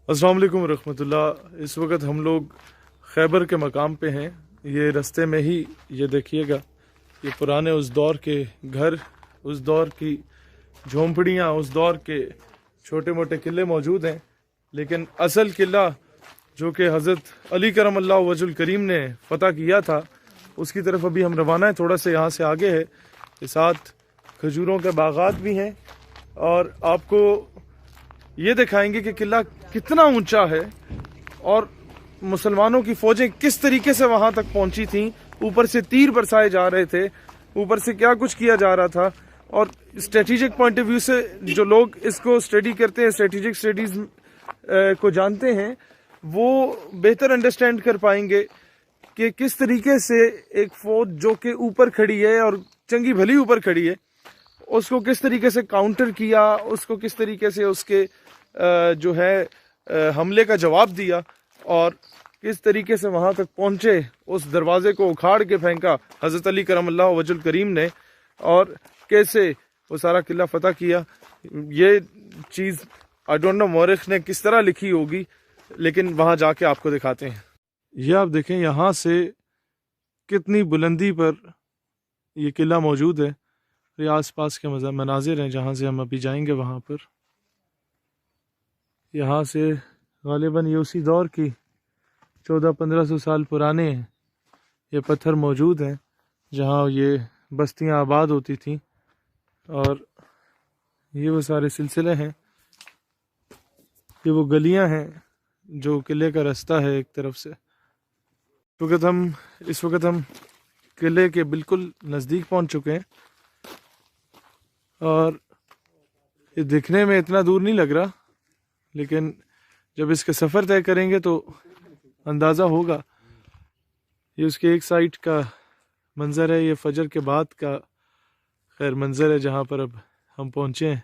अस्सलाम वालेकुम रहमतुल्लाह। इस वक्त हम लोग खैबर के मकाम पे हैं। ये रास्ते में ही ये देखिएगा, ये पुराने उस दौर के घर, उस दौर की झोंपड़ियाँ, उस दौर के छोटे मोटे किले मौजूद हैं। लेकिन असल किला जो कि हज़रत अली करम अल्लाह वजुल करीम ने फ़तह किया था, उसकी तरफ अभी हम रवाना है। थोड़ा सा यहाँ से आगे है, के साथ खजूरों के बागात भी हैं और आपको ये दिखाएंगे कि किला कितना ऊंचा है और मुसलमानों की फौजें किस तरीके से वहां तक पहुंची थीं। ऊपर से तीर बरसाए जा रहे थे, ऊपर से क्या कुछ किया जा रहा था। और स्ट्रेटेजिक पॉइंट ऑफ व्यू से जो लोग इसको स्टडी करते हैं, स्ट्रेटेजिक स्टडीज को जानते हैं, वो बेहतर अंडरस्टैंड कर पाएंगे कि किस तरीके से एक फौज जो कि ऊपर खड़ी है और चंगी भली ऊपर खड़ी है, उसको किस तरीके से काउंटर किया, उसको किस तरीके से उसके जो है हमले का जवाब दिया और किस तरीके से वहां तक पहुंचे। उस दरवाजे को उखाड़ के फेंका हज़रत अली करम अल्लाह वजुल करीम ने, और कैसे वो सारा किला फतह किया। ये चीज़ आई डोंट नो मौरिख ने किस तरह लिखी होगी, लेकिन वहां जाके आपको दिखाते हैं। ये आप देखें यहाँ से कितनी बुलंदी पर ये किला मौजूद है। ये आस पास के मनाजिर हैं जहाँ से हम अभी जाएंगे वहाँ पर। यहाँ से गालिबन ये उसी दौर की 1400-1500 साल पुराने ये पत्थर मौजूद हैं जहाँ ये बस्तियाँ आबाद होती थीं। और ये वो सारे सिलसिले हैं, ये वो गलियाँ हैं जो किले का रास्ता है एक तरफ से। इस वक्त हम किले के बिल्कुल नज़दीक पहुँच चुके हैं और ये दिखने में इतना दूर नहीं लग रहा, लेकिन जब इसका सफ़र तय करेंगे तो अंदाज़ा होगा। ये उसके एक साइड का मंज़र है, ये फजर के बाद का खैर मंज़र है जहाँ पर अब हम पहुँचे हैं।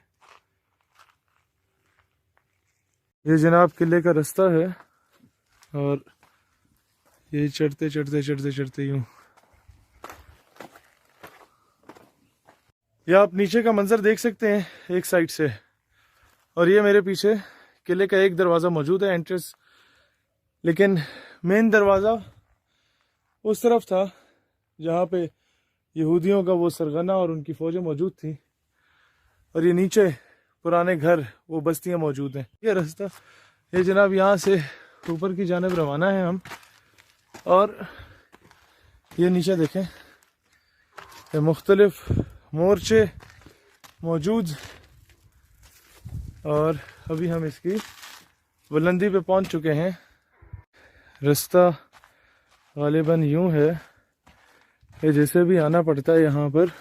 ये जनाब किले का रास्ता है और ये चढ़ते चढ़ते चढ़ते चढ़ते यूँ ये आप नीचे का मंजर देख सकते हैं एक साइड से। और ये मेरे पीछे किले का एक दरवाज़ा मौजूद है, एंट्रेंस, लेकिन मेन दरवाज़ा उस तरफ था जहाँ पे यहूदियों का वो सरगना और उनकी फ़ौजें मौजूद थी। और ये नीचे पुराने घर, वो बस्तियाँ मौजूद हैं। ये रास्ता ये जनाब यहाँ से ऊपर की जानिब रवाना है हम। और ये नीचे देखें, ये मुख्तलिफ मोर्चे मौजूद, और अभी हम इसकी बुलंदी पे पहुंच चुके हैं। रास्ता गालिबन यूं है कि जैसे भी आना पड़ता है यहाँ पर,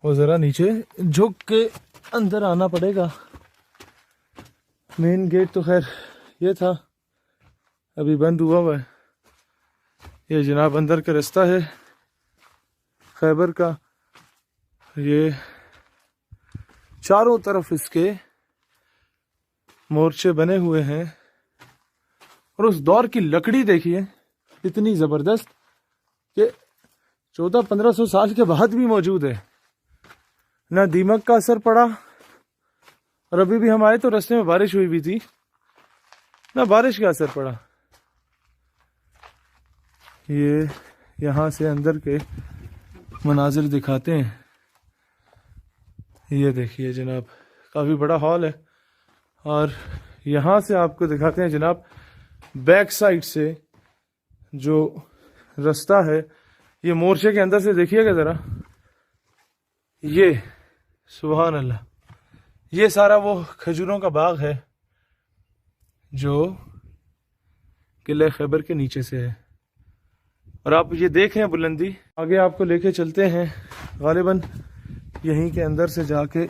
वो ज़रा नीचे झुक के अंदर आना पड़ेगा। मेन गेट तो खैर ये था, अभी बंद हुआ हुआ है। ये जनाब अंदर का रास्ता है खैबर का। ये चारों तरफ इसके मोर्चे बने हुए हैं और उस दौर की लकड़ी देखिए इतनी ज़बरदस्त कि 1400-1500 साल के बाद भी मौजूद है। ना दीमक का असर पड़ा, और अभी भी हम आए तो रास्ते में बारिश हुई भी थी, ना बारिश का असर पड़ा। ये यहाँ से अंदर के मनाजिर दिखाते हैं। ये देखिए जनाब, काफ़ी बड़ा हॉल है। और यहाँ से आपको दिखाते हैं जनाब बैक साइड से जो रास्ता है, ये मोर्चे के अंदर से देखिएगा ज़रा। ये सुभान अल्लाह, ये सारा वो खजूरों का बाग है जो किले खैबर के नीचे से है। और आप ये देखें बुलंदी, आगे आपको लेके चलते हैं गालिबन यहीं के अंदर से जाके।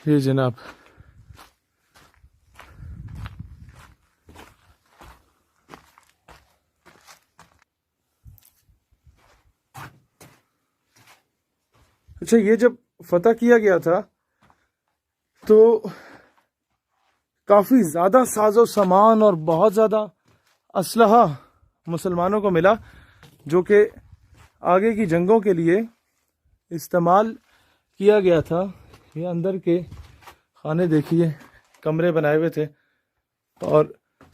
ये जनाब अच्छा, ये जब फतह किया गया था तो काफ़ी ज़्यादा साजो सामान और बहुत ज़्यादा असलहा मुसलमानों को मिला, जो कि आगे की जंगों के लिए इस्तेमाल किया गया था। ये अंदर के खाने देखिए, कमरे बनाए हुए थे اور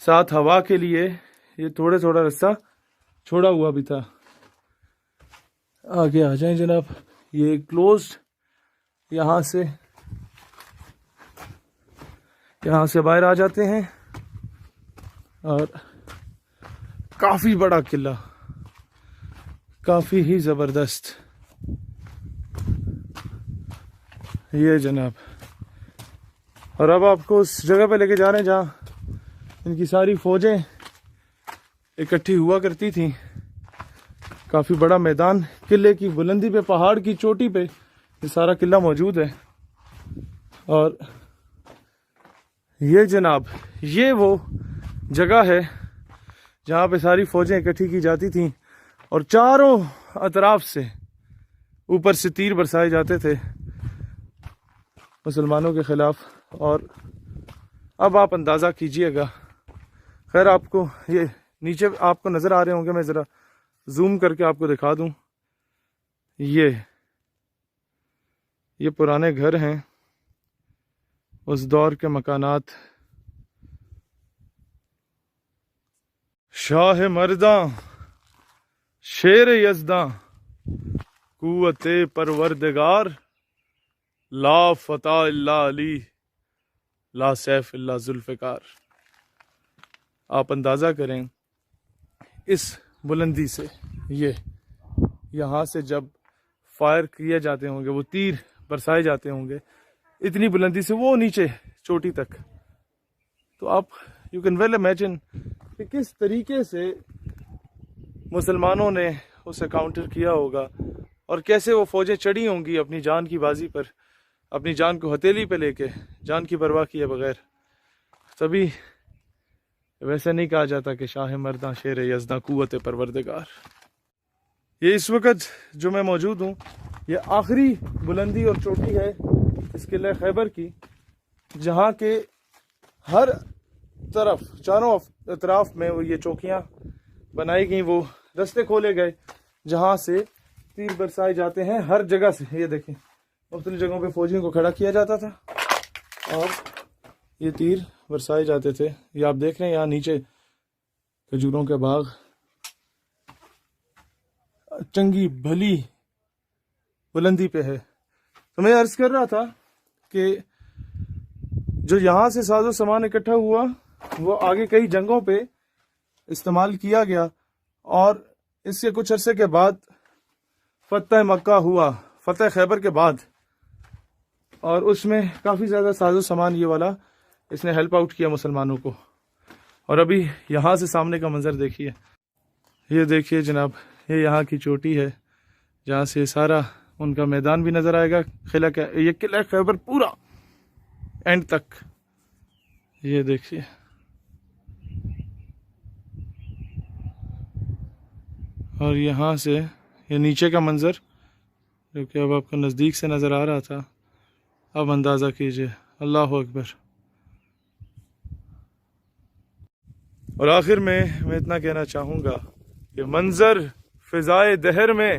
ساتھ ہوا کے لیے یہ تھوڑا تھوڑا رستہ چھوڑا ہوا بھی تھا. آگے آ جائیں جناب. یہ کلوزڈ، یہاں سے باہر آ جاتے ہیں. اور کافی بڑا قلعہ، کافی ہی زبردست یہ جناب. اور اب آپ کو اس جگہ پہ لے کے جا رہے ہیں جہاں ان کی ساری فوجیں اکٹھی ہوا کرتی تھیں. کافی بڑا میدان، قلعے کی بلندی پہ، پہاڑ کی چوٹی پہ یہ سارا قلعہ موجود ہے. اور یہ جناب یہ وہ جگہ ہے جہاں پہ ساری فوجیں اکٹھی کی جاتی تھیں اور چاروں اطراف سے اوپر سے تیر برسائے جاتے تھے مسلمانوں کے خلاف. اور اب آپ اندازہ کیجئے گا. خیر آپ کو یہ نیچے آپ کو نظر آ رہے ہوں گے، میں ذرا زوم کر کے آپ کو دکھا دوں. یہ پرانے گھر ہیں، اس دور کے مکانات. شاہ مرداں شیر یزداں قوت پروردگار، لا فتح الا علی لا سیف الا ذوالفقار. آپ اندازہ کریں اس بلندی سے، یہاں سے جب فائر کیے جاتے ہوں گے، وہ تیر برسائے جاتے ہوں گے اتنی بلندی سے وہ نیچے چوٹی تک، تو آپ یو کین ویل امیجن کہ کس طریقے سے مسلمانوں نے اسے کاؤنٹر کیا ہوگا اور کیسے وہ فوجیں چڑھی ہوں گی اپنی جان کی بازی پر، اپنی جان کو ہتھیلی پہ لے کے، جان کی پرواہ کیے بغیر. تبھی ویسے نہیں کہا جاتا کہ شاہ مرداں شیر یزداں قوت پروردگار. یہ اس وقت جو میں موجود ہوں، یہ آخری بلندی اور چوٹی ہے اس قلعہ خیبر کی، جہاں کے ہر طرف چاروں اطراف میں وہ یہ چوکیاں بنائی گئیں، وہ رستے کھولے گئے جہاں سے تیر برسائے جاتے ہیں. ہر جگہ سے یہ دیکھیں مختلف جگہوں پہ فوجیوں کو کھڑا کیا جاتا تھا اور یہ تیر برسائے جاتے تھے. یہ آپ دیکھ رہے ہیں یہاں نیچے کھجوروں کے باغ، چنگی بھلی بلندی پہ ہے. تو میں عرض کر رہا تھا کہ جو یہاں سے ساز و سامان اکٹھا ہوا وہ آگے کئی جنگوں پہ استعمال کیا گیا، اور اس کے کچھ عرصے کے بعد فتح مکہ ہوا، فتح خیبر کے بعد، اور اس میں کافی زیادہ ساز و سامان یہ والا اس نے ہیلپ آؤٹ کیا مسلمانوں کو. اور ابھی یہاں سے سامنے کا منظر دیکھیے. یہ دیکھیے جناب، یہ یہاں کی چوٹی ہے جہاں سے سارا ان کا میدان بھی نظر آئے گا، یہ قلعہ خیبر پورا اینڈ تک. یہ دیکھیے اور یہاں سے یہ نیچے کا منظر جو کہ اب آپ کو نزدیک سے نظر آ رہا تھا. اب اندازہ کیجئے. اللہ اکبر. اور آخر میں اتنا کہنا چاہوں گا کہ منظر فضائے دہر میں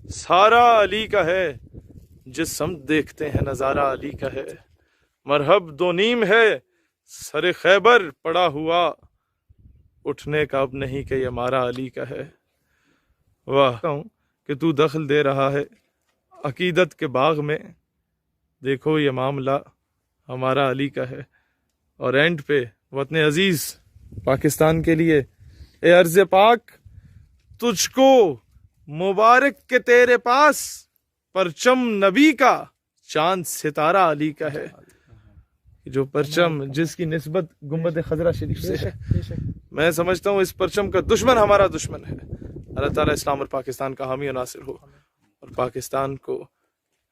سارا علی کا ہے، جس سمت دیکھتے ہیں نظارہ علی کا ہے. مرحب دو نیم ہے سر خیبر پڑا ہوا، اٹھنے کا اب نہیں کہ یہ ہمارا علی کا ہے. واہ کہ تو دخل دے رہا ہے عقیدت کے باغ میں، دیکھو یہ معاملہ ہمارا علی کا ہے. اور اینڈ پہ وطن عزیز پاکستان کے لیے، اے ارض پاک تجھ کو مبارک کہ تیرے پاس پرچم نبی کا، چاند ستارہ علی کا ہے. جو پرچم جس کی نسبت گنبد خضرا شریف سے ہے، میں سمجھتا ہوں اس پرچم کا دشمن ہمارا دشمن ہے. اللہ تعالیٰ اسلام اور پاکستان کا حامی و ناصر ہو، اور پاکستان کو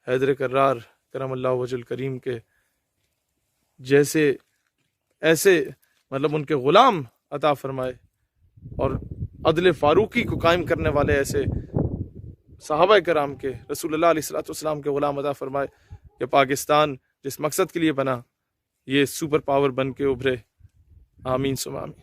حیدر کرار کرم اللہ وجہ الکریم کے جیسے ایسے مطلب ان کے غلام عطا فرمائے، اور عدل فاروقی کو قائم کرنے والے ایسے صحابہ کرام کے، رسول اللہ علیہ السلام کے غلام عطا فرمائے کہ پاکستان جس مقصد کے لیے بنا یہ سپر پاور بن کے ابھرے. آمین ثم آمین.